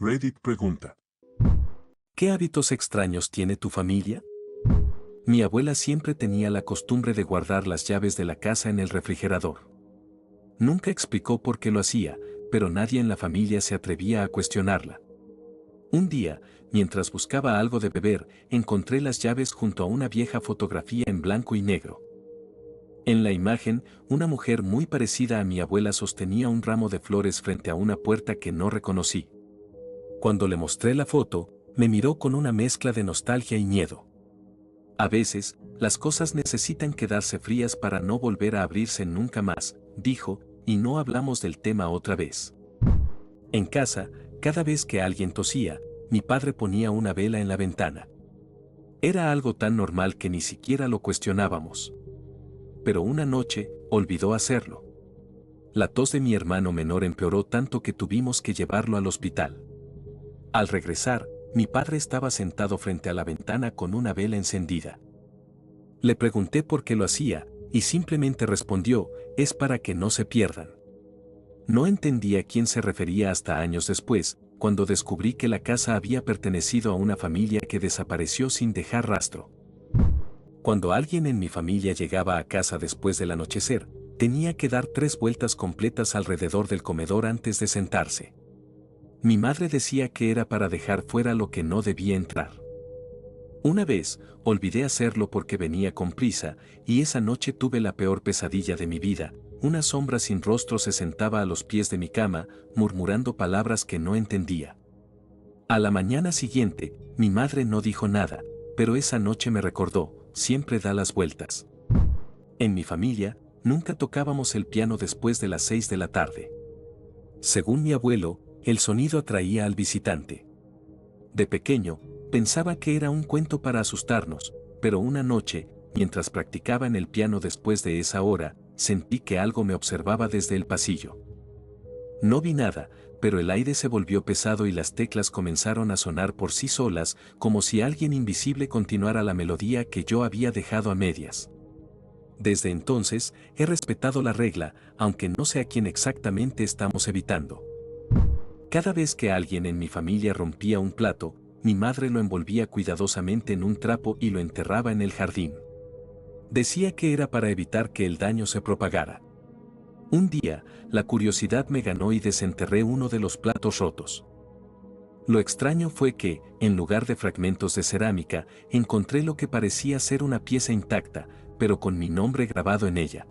Reddit pregunta. ¿Qué hábitos extraños tiene tu familia? Mi abuela siempre tenía la costumbre de guardar las llaves de la casa en el refrigerador. Nunca explicó por qué lo hacía, pero nadie en la familia se atrevía a cuestionarla. Un día, mientras buscaba algo de beber, encontré las llaves junto a una vieja fotografía en blanco y negro. En la imagen, una mujer muy parecida a mi abuela sostenía un ramo de flores frente a una puerta que no reconocí. Cuando le mostré la foto, me miró con una mezcla de nostalgia y miedo. A veces, las cosas necesitan quedarse frías para no volver a abrirse nunca más, dijo, y no hablamos del tema otra vez. En casa, cada vez que alguien tosía, mi padre ponía una vela en la ventana. Era algo tan normal que ni siquiera lo cuestionábamos. Pero una noche, olvidó hacerlo. La tos de mi hermano menor empeoró tanto que tuvimos que llevarlo al hospital. Al regresar, mi padre estaba sentado frente a la ventana con una vela encendida. Le pregunté por qué lo hacía, y simplemente respondió, es para que no se pierdan. No entendía a quién se refería hasta años después, cuando descubrí que la casa había pertenecido a una familia que desapareció sin dejar rastro. Cuando alguien en mi familia llegaba a casa después del anochecer, tenía que dar 3 vueltas completas alrededor del comedor antes de sentarse. Mi madre decía que era para dejar fuera lo que no debía entrar. Una vez, olvidé hacerlo porque venía con prisa, y esa noche tuve la peor pesadilla de mi vida. Una sombra sin rostro se sentaba a los pies de mi cama, murmurando palabras que no entendía. A la mañana siguiente, mi madre no dijo nada, pero esa noche me recordó, siempre da las vueltas. En mi familia, nunca tocábamos el piano después de las 6 de la tarde. Según mi abuelo, el sonido atraía al visitante. De pequeño, pensaba que era un cuento para asustarnos, pero una noche, mientras practicaba en el piano después de esa hora, sentí que algo me observaba desde el pasillo. No vi nada, pero el aire se volvió pesado y las teclas comenzaron a sonar por sí solas, como si alguien invisible continuara la melodía que yo había dejado a medias. Desde entonces, he respetado la regla, aunque no sé a quién exactamente estamos evitando. Cada vez que alguien en mi familia rompía un plato, mi madre lo envolvía cuidadosamente en un trapo y lo enterraba en el jardín. Decía que era para evitar que el daño se propagara. Un día, la curiosidad me ganó y desenterré uno de los platos rotos. Lo extraño fue que, en lugar de fragmentos de cerámica, encontré lo que parecía ser una pieza intacta, pero con mi nombre grabado en ella.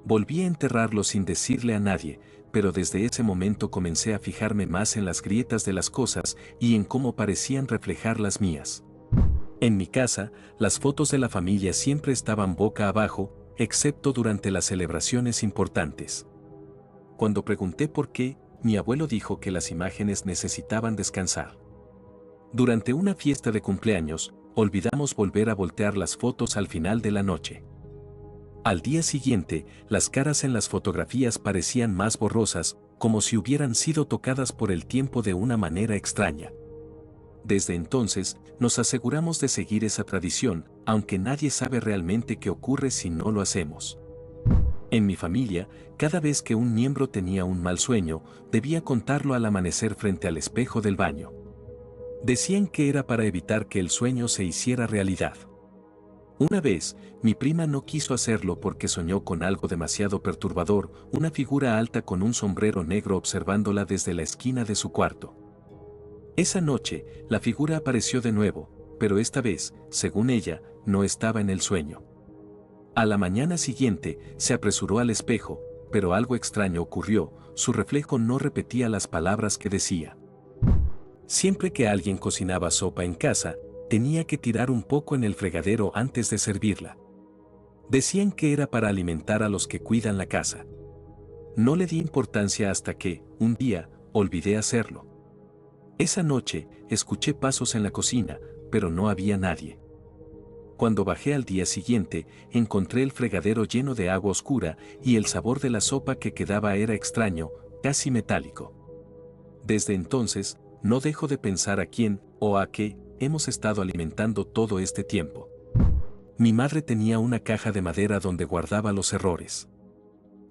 Volví a enterrarlo sin decirle a nadie, pero desde ese momento comencé a fijarme más en las grietas de las cosas y en cómo parecían reflejar las mías. En mi casa, las fotos de la familia siempre estaban boca abajo, excepto durante las celebraciones importantes. Cuando pregunté por qué, mi abuelo dijo que las imágenes necesitaban descansar. Durante una fiesta de cumpleaños, olvidamos volver a voltear las fotos al final de la noche. Al día siguiente, las caras en las fotografías parecían más borrosas, como si hubieran sido tocadas por el tiempo de una manera extraña. Desde entonces, nos aseguramos de seguir esa tradición, aunque nadie sabe realmente qué ocurre si no lo hacemos. En mi familia, cada vez que un miembro tenía un mal sueño, debía contarlo al amanecer frente al espejo del baño. Decían que era para evitar que el sueño se hiciera realidad. Una vez, mi prima no quiso hacerlo porque soñó con algo demasiado perturbador, una figura alta con un sombrero negro observándola desde la esquina de su cuarto. Esa noche, la figura apareció de nuevo, pero esta vez, según ella, no estaba en el sueño. A la mañana siguiente, se apresuró al espejo, pero algo extraño ocurrió, su reflejo no repetía las palabras que decía. Siempre que alguien cocinaba sopa en casa, tenía que tirar un poco en el fregadero antes de servirla. Decían que era para alimentar a los que cuidan la casa. No le di importancia hasta que, un día, olvidé hacerlo. Esa noche, escuché pasos en la cocina, pero no había nadie. Cuando bajé al día siguiente, encontré el fregadero lleno de agua oscura y el sabor de la sopa que quedaba era extraño, casi metálico. Desde entonces, no dejo de pensar a quién, o a qué, hemos estado alimentando todo este tiempo. Mi madre tenía una caja de madera donde guardaba los errores.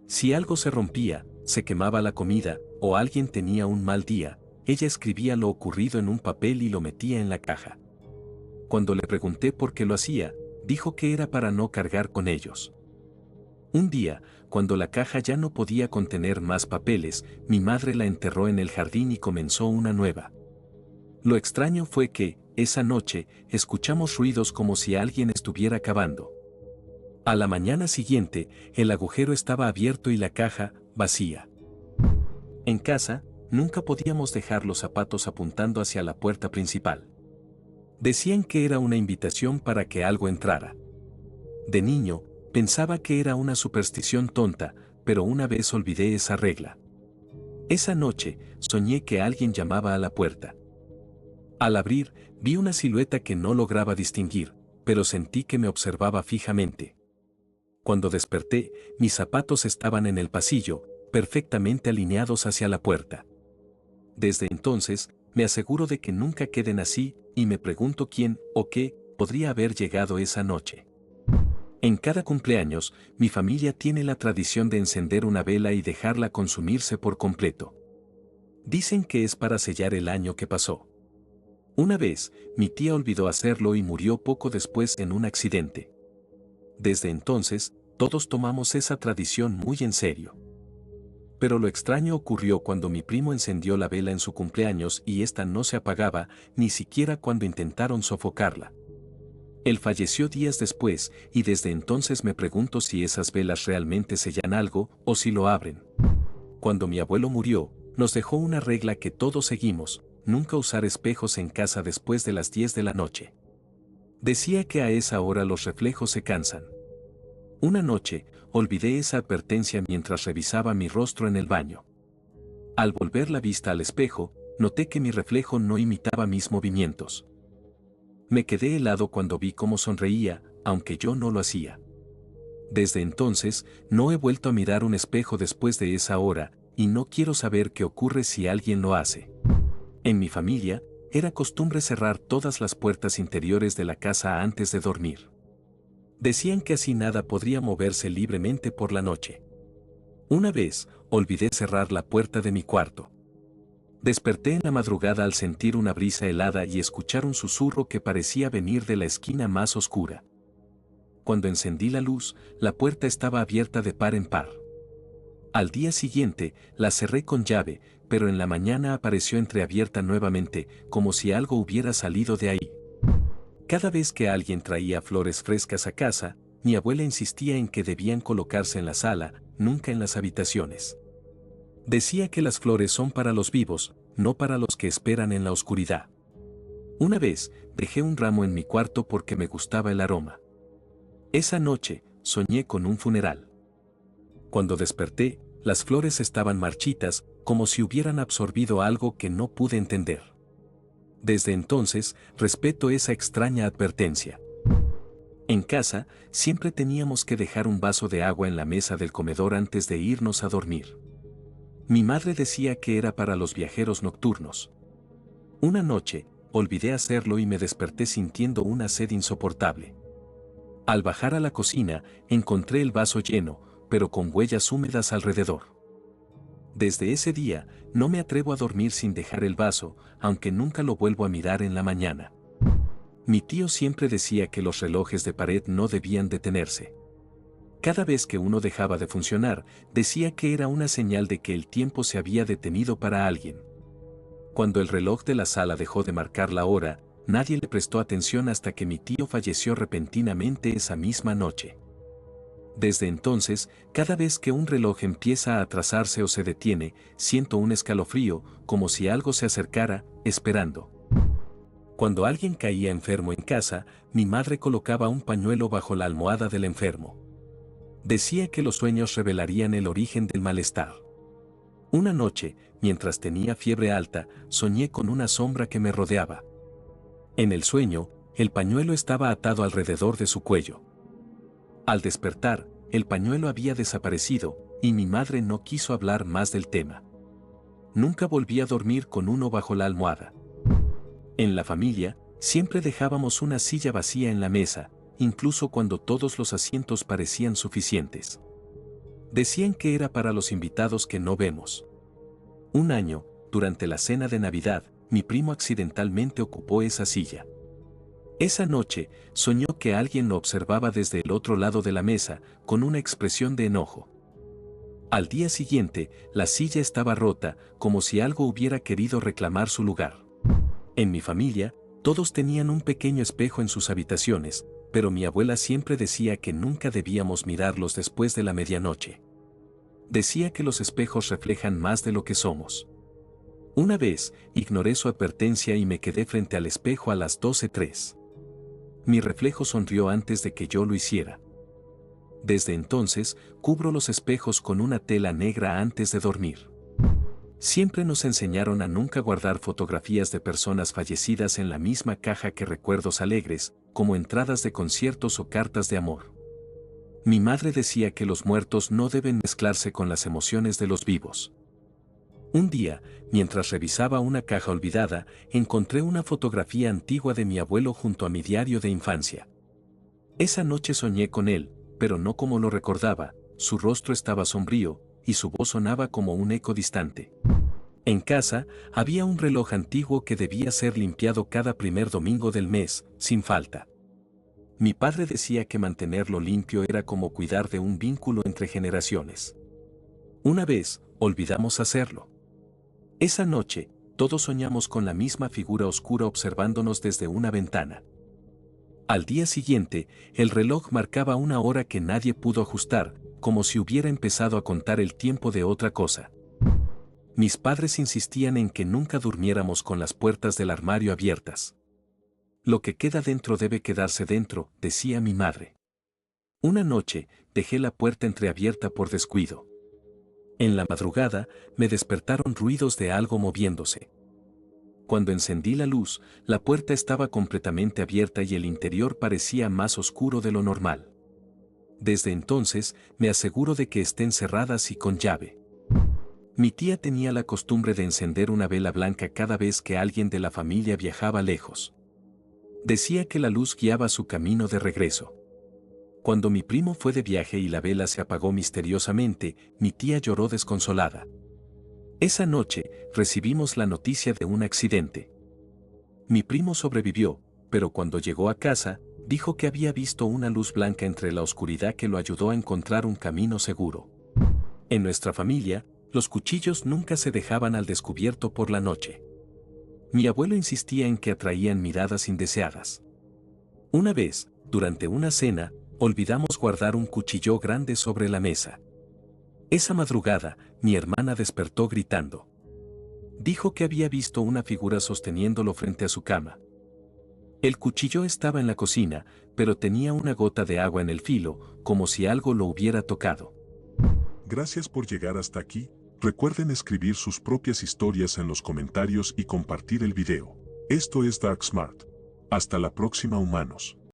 Si algo se rompía, se quemaba la comida, o alguien tenía un mal día, ella escribía lo ocurrido en un papel y lo metía en la caja. Cuando le pregunté por qué lo hacía, dijo que era para no cargar con ellos. Un día, cuando la caja ya no podía contener más papeles, mi madre la enterró en el jardín y comenzó una nueva. Lo extraño fue que, esa noche, escuchamos ruidos como si alguien estuviera cavando. A la mañana siguiente, el agujero estaba abierto y la caja, vacía. En casa, nunca podíamos dejar los zapatos apuntando hacia la puerta principal. Decían que era una invitación para que algo entrara. De niño, pensaba que era una superstición tonta, pero una vez olvidé esa regla. Esa noche, soñé que alguien llamaba a la puerta. Al abrir, vi una silueta que no lograba distinguir, pero sentí que me observaba fijamente. Cuando desperté, mis zapatos estaban en el pasillo, perfectamente alineados hacia la puerta. Desde entonces, me aseguro de que nunca queden así, y me pregunto quién o qué podría haber llegado esa noche. En cada cumpleaños, mi familia tiene la tradición de encender una vela y dejarla consumirse por completo. Dicen que es para sellar el año que pasó. Una vez, mi tía olvidó hacerlo y murió poco después en un accidente. Desde entonces, todos tomamos esa tradición muy en serio. Pero lo extraño ocurrió cuando mi primo encendió la vela en su cumpleaños y esta no se apagaba, ni siquiera cuando intentaron sofocarla. Él falleció días después, y desde entonces me pregunto si esas velas realmente sellan algo, o si lo abren. Cuando mi abuelo murió, nos dejó una regla que todos seguimos: nunca usar espejos en casa después de las 10 de la noche. Decía que a esa hora los reflejos se cansan. Una noche, olvidé esa advertencia mientras revisaba mi rostro en el baño. Al volver la vista al espejo, noté que mi reflejo no imitaba mis movimientos. Me quedé helado cuando vi cómo sonreía, aunque yo no lo hacía. Desde entonces, no he vuelto a mirar un espejo después de esa hora, y no quiero saber qué ocurre si alguien lo hace. En mi familia, era costumbre cerrar todas las puertas interiores de la casa antes de dormir. Decían que así nada podría moverse libremente por la noche. Una vez, olvidé cerrar la puerta de mi cuarto. Desperté en la madrugada al sentir una brisa helada y escuchar un susurro que parecía venir de la esquina más oscura. Cuando encendí la luz, la puerta estaba abierta de par en par. Al día siguiente, la cerré con llave, pero en la mañana apareció entreabierta nuevamente, como si algo hubiera salido de ahí. Cada vez que alguien traía flores frescas a casa, mi abuela insistía en que debían colocarse en la sala, nunca en las habitaciones. Decía que las flores son para los vivos, no para los que esperan en la oscuridad. Una vez, dejé un ramo en mi cuarto porque me gustaba el aroma. Esa noche, soñé con un funeral. Cuando desperté, las flores estaban marchitas, como si hubieran absorbido algo que no pude entender. Desde entonces, respeto esa extraña advertencia. En casa, siempre teníamos que dejar un vaso de agua en la mesa del comedor antes de irnos a dormir. Mi madre decía que era para los viajeros nocturnos. Una noche, olvidé hacerlo y me desperté sintiendo una sed insoportable. Al bajar a la cocina, encontré el vaso lleno, pero con huellas húmedas alrededor. Desde ese día, no me atrevo a dormir sin dejar el vaso, aunque nunca lo vuelvo a mirar en la mañana. Mi tío siempre decía que los relojes de pared no debían detenerse. Cada vez que uno dejaba de funcionar, decía que era una señal de que el tiempo se había detenido para alguien. Cuando el reloj de la sala dejó de marcar la hora, nadie le prestó atención hasta que mi tío falleció repentinamente esa misma noche. Desde entonces, cada vez que un reloj empieza a atrasarse o se detiene, siento un escalofrío, como si algo se acercara, esperando. Cuando alguien caía enfermo en casa, mi madre colocaba un pañuelo bajo la almohada del enfermo. Decía que los sueños revelarían el origen del malestar. Una noche, mientras tenía fiebre alta, soñé con una sombra que me rodeaba. En el sueño, el pañuelo estaba atado alrededor de su cuello. Al despertar, el pañuelo había desaparecido, y mi madre no quiso hablar más del tema. Nunca volví a dormir con uno bajo la almohada. En la familia, siempre dejábamos una silla vacía en la mesa, incluso cuando todos los asientos parecían suficientes. Decían que era para los invitados que no vemos. Un año, durante la cena de Navidad, mi primo accidentalmente ocupó esa silla. Esa noche, soñó que alguien lo observaba desde el otro lado de la mesa, con una expresión de enojo. Al día siguiente, la silla estaba rota, como si algo hubiera querido reclamar su lugar. En mi familia, todos tenían un pequeño espejo en sus habitaciones, pero mi abuela siempre decía que nunca debíamos mirarlos después de la medianoche. Decía que los espejos reflejan más de lo que somos. Una vez, ignoré su advertencia y me quedé frente al espejo a las 12:03. Mi reflejo sonrió antes de que yo lo hiciera. Desde entonces, cubro los espejos con una tela negra antes de dormir. Siempre nos enseñaron a nunca guardar fotografías de personas fallecidas en la misma caja que recuerdos alegres, como entradas de conciertos o cartas de amor. Mi madre decía que los muertos no deben mezclarse con las emociones de los vivos. Un día, mientras revisaba una caja olvidada, encontré una fotografía antigua de mi abuelo junto a mi diario de infancia. Esa noche soñé con él, pero no como lo recordaba, su rostro estaba sombrío, y su voz sonaba como un eco distante. En casa, había un reloj antiguo que debía ser limpiado cada primer domingo del mes, sin falta. Mi padre decía que mantenerlo limpio era como cuidar de un vínculo entre generaciones. Una vez, olvidamos hacerlo. Esa noche, todos soñamos con la misma figura oscura observándonos desde una ventana. Al día siguiente, el reloj marcaba una hora que nadie pudo ajustar, como si hubiera empezado a contar el tiempo de otra cosa. Mis padres insistían en que nunca durmiéramos con las puertas del armario abiertas. Lo que queda dentro debe quedarse dentro, decía mi madre. Una noche, dejé la puerta entreabierta por descuido. En la madrugada, me despertaron ruidos de algo moviéndose. Cuando encendí la luz, la puerta estaba completamente abierta y el interior parecía más oscuro de lo normal. Desde entonces, me aseguro de que estén cerradas y con llave. Mi tía tenía la costumbre de encender una vela blanca cada vez que alguien de la familia viajaba lejos. Decía que la luz guiaba su camino de regreso. Cuando mi primo fue de viaje y la vela se apagó misteriosamente, mi tía lloró desconsolada. Esa noche, recibimos la noticia de un accidente. Mi primo sobrevivió, pero cuando llegó a casa, dijo que había visto una luz blanca entre la oscuridad que lo ayudó a encontrar un camino seguro. En nuestra familia, los cuchillos nunca se dejaban al descubierto por la noche. Mi abuelo insistía en que atraían miradas indeseadas. Una vez, durante una cena, olvidamos guardar un cuchillo grande sobre la mesa. Esa madrugada, mi hermana despertó gritando. Dijo que había visto una figura sosteniéndolo frente a su cama. El cuchillo estaba en la cocina, pero tenía una gota de agua en el filo, como si algo lo hubiera tocado. Gracias por llegar hasta aquí. Recuerden escribir sus propias historias en los comentarios y compartir el video. Esto es Dark Smart. Hasta la próxima, humanos.